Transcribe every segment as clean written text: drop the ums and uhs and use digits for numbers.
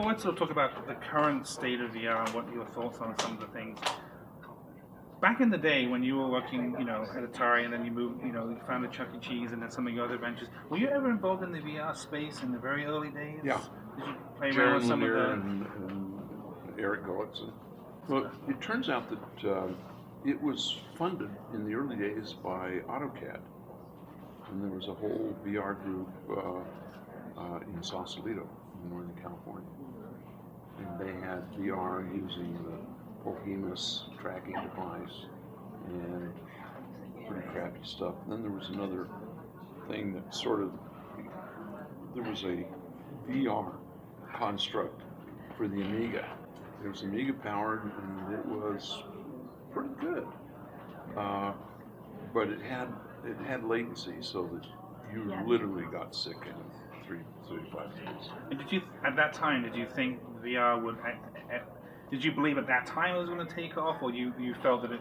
before I sort of talk about the current state of VR and what your thoughts on some of the things, back in the day when you were working, at Atari, and then you moved, you found a Chuck E. Cheese and then some of your other ventures, were you ever involved in the VR space in the very early days? Yeah. Did you play around with some of the... and Eric Gullickson. Well, it turns out that it was funded in the early days by AutoCAD. And there was a whole VR group in Sausalito, in Northern California. And they had VR using the Pohemus tracking device and pretty crappy stuff. And then there was another thing that there was a VR construct for the Amiga. It was Amiga powered and it was pretty good. But it had latency so that you literally got sick in 35 days. And at that time, did you think VR would, did you believe at that time it was going to take off, or you felt that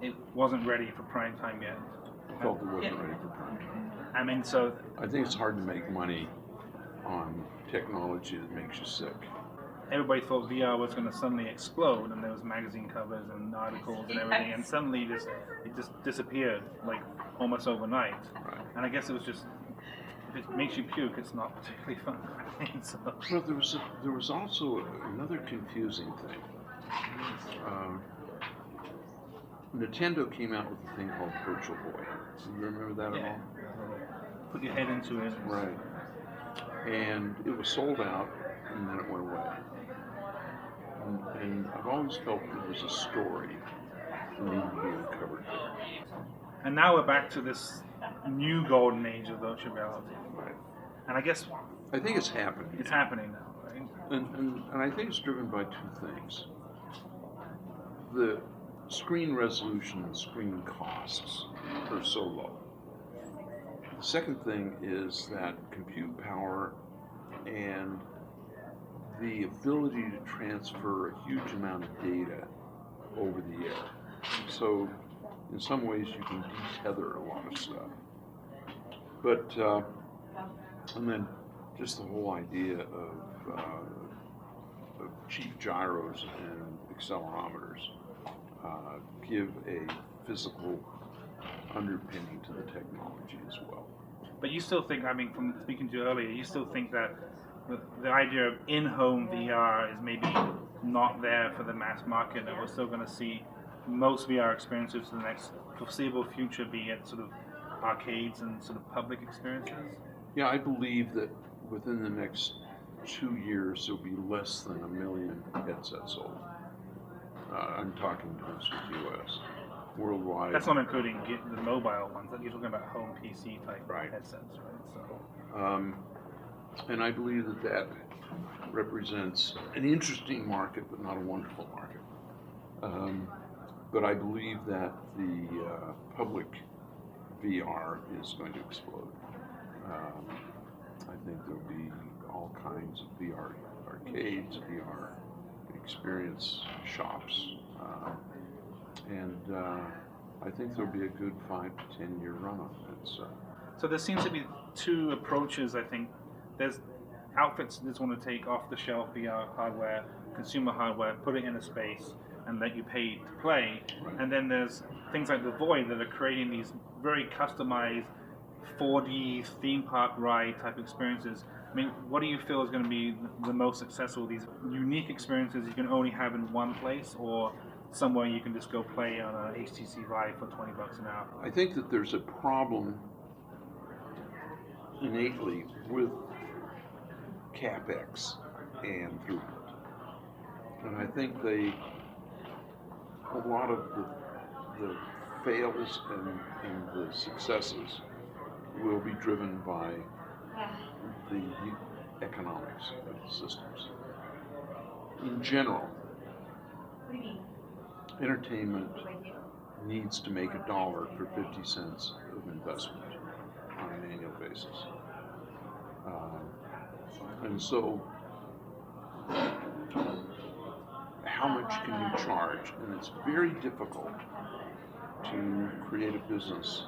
it wasn't ready for prime time yet? I felt it wasn't ready for prime time. I mean, so... I think it's hard to make money on technology that makes you sick. Everybody thought VR was going to suddenly explode, and there was magazine covers and articles and everything, and suddenly it just disappeared, like almost overnight. Right. And I guess it was just, if it makes you puke, it's not particularly fun. So. Well, there was also another confusing thing. Nintendo came out with a thing called Virtual Boy. Do you remember that at all? Put your head into it. Right. And it was sold out, and then it went away. And I've always felt there was a story that needed to be uncovered there. And now we're back to this new golden age of virtual reality. Right. And I guess... I think it's happening. It's happening now, right? And I think it's driven by two things. The screen resolution and screen costs are so low. The second thing is that compute power and the ability to transfer a huge amount of data over the air. So in some ways you can detether a lot of stuff. But, and then just the whole idea of cheap gyros and accelerometers give a physical underpinning to the technology as well. But you still think, I mean, from speaking to you earlier, you still think that the idea of in-home VR is maybe not there for the mass market, and we're still going to see most VR experiences for the next foreseeable future be at sort of arcades and sort of public experiences? Yeah, I believe that within the next 2 years there'll be less than 1 million headsets sold. I'm talking domestic US. Worldwide. That's not including the mobile ones. You're talking about home PC type headsets, right? So. And I believe that represents an interesting market, but not a wonderful market. But I believe that the public VR is going to explode. I think there'll be all kinds of VR arcades, VR experience shops, and I think there'll be a good 5 to 10 year run on it. So there seems to be two approaches, I think. There's outfits that just want to take off-the-shelf VR hardware, consumer hardware, put it in a space, and let you pay to play. Right. And then there's things like The Void that are creating these very customized 4D theme park ride type experiences. I mean, what do you feel is going to be the most successful? These unique experiences you can only have in one place, or somewhere you can just go play on a HTC Vive for $20 an hour? I think that there's a problem innately with CapEx and throughput. And I think a lot of the fails and the successes will be driven by the economics of the systems. In general, entertainment needs to make $1 for 50 cents of investment on an annual basis. And so, how much can you charge? And it's very difficult to create a business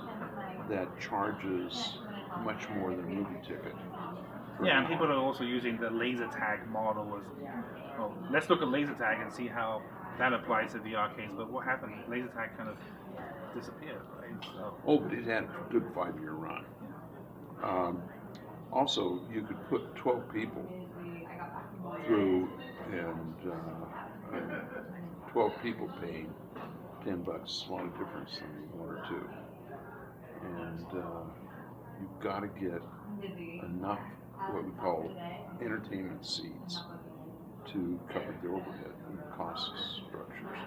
that charges much more than a movie ticket Yeah, and people are also using the laser tag model as well. Let's look at laser tag and see how that applies to VR case. But what happened? Laser tag kind of disappeared, right? So, Oh, but it had a good 5-year run. Also, you could put 12 people through, and 12 people paying $10, a lot of difference than 1 or 2. And you've got to get enough what we call entertainment seats to cover the overhead and the cost structures.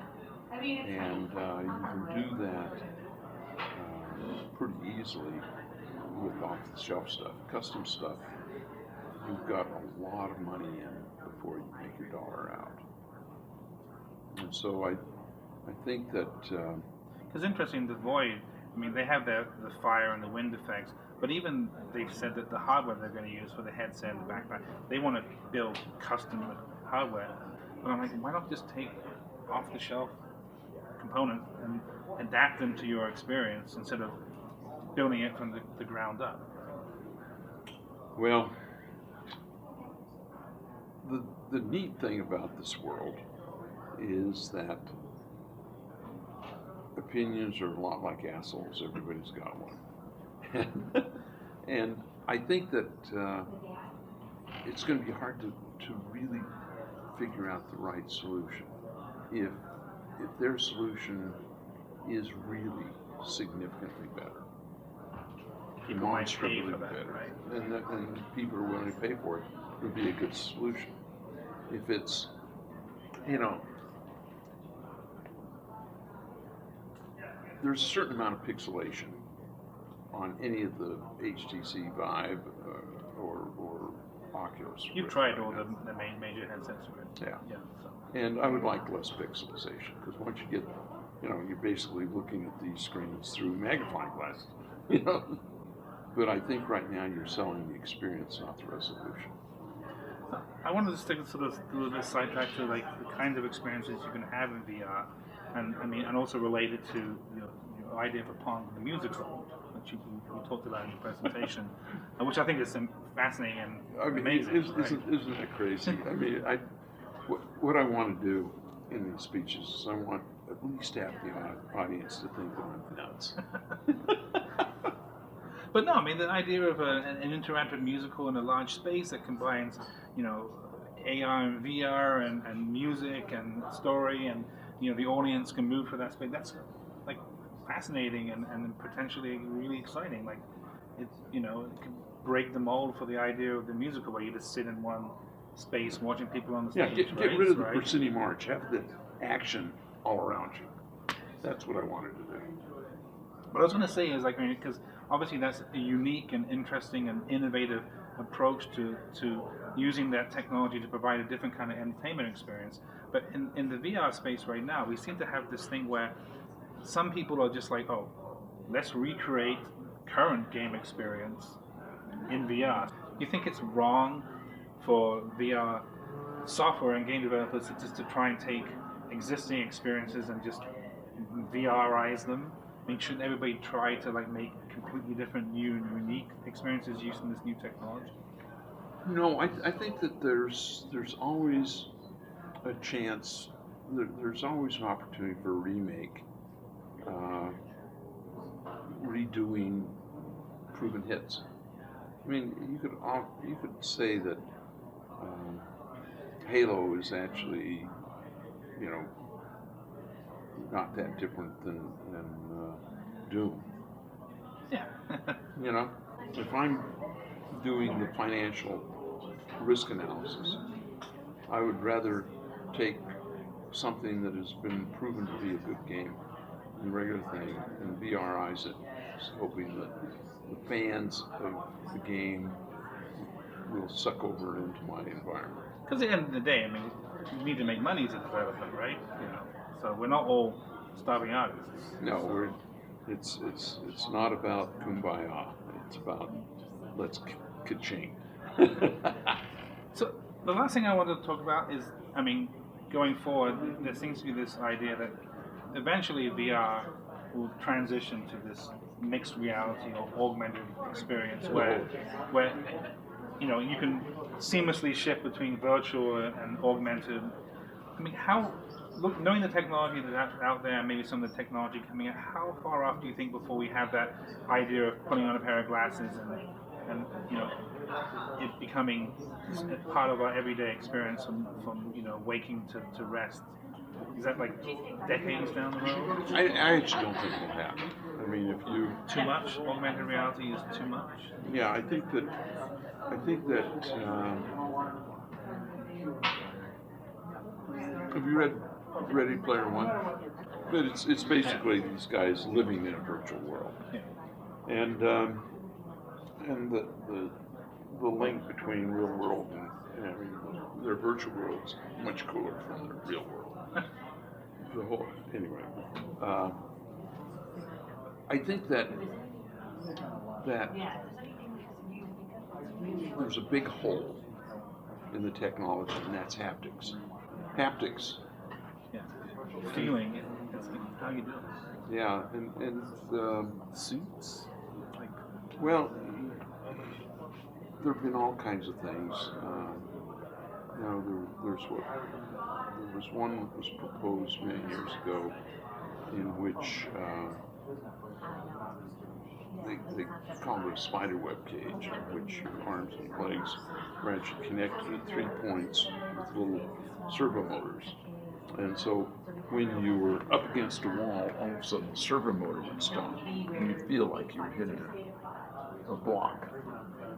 And you can do that pretty easily with off-the-shelf stuff. Custom stuff, you've got a lot of money in before you make your dollar out. And so I think that... Because interesting, the Void, I mean, they have the fire and the wind effects, but even they've said that the hardware they're going to use for the headset and the backpack, they want to build custom hardware. But I'm like, why not just take off-the-shelf components and adapt them to your experience instead of building it from the ground up? Well, the neat thing about this world is that opinions are a lot like assholes. Everybody's got one. And I think that it's going to be hard to really figure out the right solution. If their solution is really significantly better, People might pay demonstrably for that, better, right? and people are willing to pay for it, it would be a good solution. If it's, there's a certain amount of pixelation on any of the HTC Vive or Oculus. You've tried all the major headsets, right? Yeah. Yeah. So. And I would like less pixelization, because once you get, you're basically looking at these screens through magnifying glasses, But I think right now you're selling the experience, not the resolution. I wanted to stick sort of a little bit sidetrack to like the kinds of experiences you can have in VR, and also related to your idea for Pong, the musical, which you talked about in your presentation, which I think is fascinating and amazing. Isn't that crazy? I mean, what I want to do in these speeches is I want at least half the audience to think that I'm nuts. But no, I mean the idea of an interactive musical in a large space that combines, AR and VR and music and story, and the audience can move for that space. That's like fascinating and potentially really exciting. Like it can break the mold for the idea of the musical where you just sit in one space watching people on the stage. Yeah, get rid of the Persimmon March. Have the action all around you. That's what I wanted to do. What I was going to say is because obviously that's a unique and interesting and innovative approach to using that technology to provide a different kind of entertainment experience. But in the VR space right now, we seem to have this thing where some people are just like, oh, let's recreate current game experience in VR. You think it's wrong for VR software and game developers to try and take existing experiences and just VRize them? I mean, shouldn't everybody try to make completely different, new and unique experiences using this new technology? No, I think that there's always a chance, there's always an opportunity for a remake, redoing proven hits. I mean, you could say that Halo is actually, not that different than Doom. Yeah. If I'm doing the financial risk analysis, I would rather take something that has been proven to be a good game, a regular thing, and VRize it, hoping that the fans of the game will suck over into my environment. Because at the end of the day, I mean, you need to make money as a developer, right? So we're not all starving artists. No, it's not about kumbaya. It's about let's ka-ching. So the last thing I wanted to talk about is, going forward, there seems to be this idea that eventually VR will transition to this mixed reality or augmented experience where you know, you can seamlessly shift between virtual and augmented. I mean, knowing the technology that's out there, and maybe some of the technology coming out, how far off do you think before we have that idea of putting on a pair of glasses and you know, it becoming part of our everyday experience from you know, waking to rest? Is that like decades down the road? I actually don't think it'll happen. I mean, if you Too much? Augmented reality is too much? yeah, I think that have you read Ready Player One? But it's basically these guys living in a virtual world, Yeah. and the link between real world and I mean, their virtual world's much cooler from their real world. The whole anyway. I think that there's a big hole in the technology, and that's haptics. Haptics. Yeah. Feeling it. That's like how you do it. Yeah, and Suits? Like, well, there have been all kinds of things. You know, there was one that was proposed many years ago in which they called it a spider web cage, in which your arms and legs were actually connected at 3 points with little servo motors. And so when you were up against a wall, all of a sudden the servo motor would stop, and you'd feel like you were hitting a block,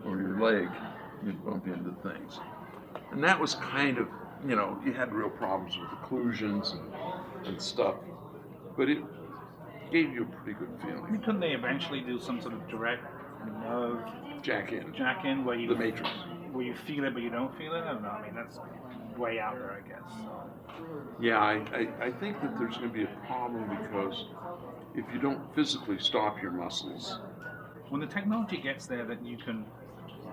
or your leg, you'd bump into things. And that was kind of, you know, you had real problems with occlusions and stuff, but it gave you a pretty good I mean, feeling. couldn't they eventually do some sort of direct nerve Jack in, where you the Matrix. where you feel it but you don't feel it? I don't know. I mean, that's way out there, I guess. Yeah, I think that there's going to be a problem because if you don't physically stop your muscles, When the technology gets there that you can,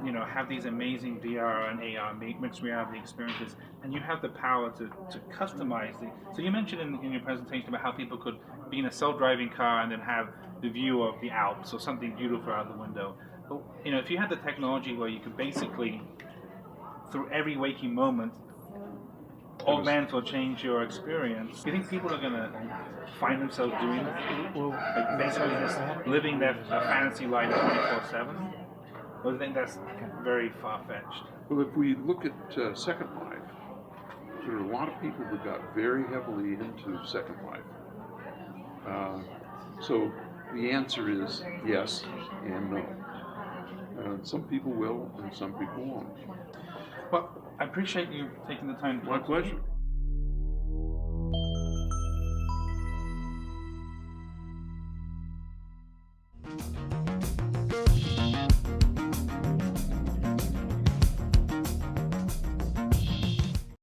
you know, have these amazing VR and AR mixed reality experiences, and you have the power to customize it. So you mentioned in your presentation about how people could be in a self-driving car and then have the view of the Alps or something beautiful out the window. But, you know, if you had the technology where you could basically, through every waking moment, augment or change your experience, do you think people are going to find themselves doing that? Like basically just living their fantasy life 24/7? Or do you think that's very far-fetched? well, if we look at Second Life, there are a lot of people that got very heavily into Second Life. So the answer is yes and no. Some people will, and some people won't. Well, I appreciate you taking the time to My talk to me. pleasure.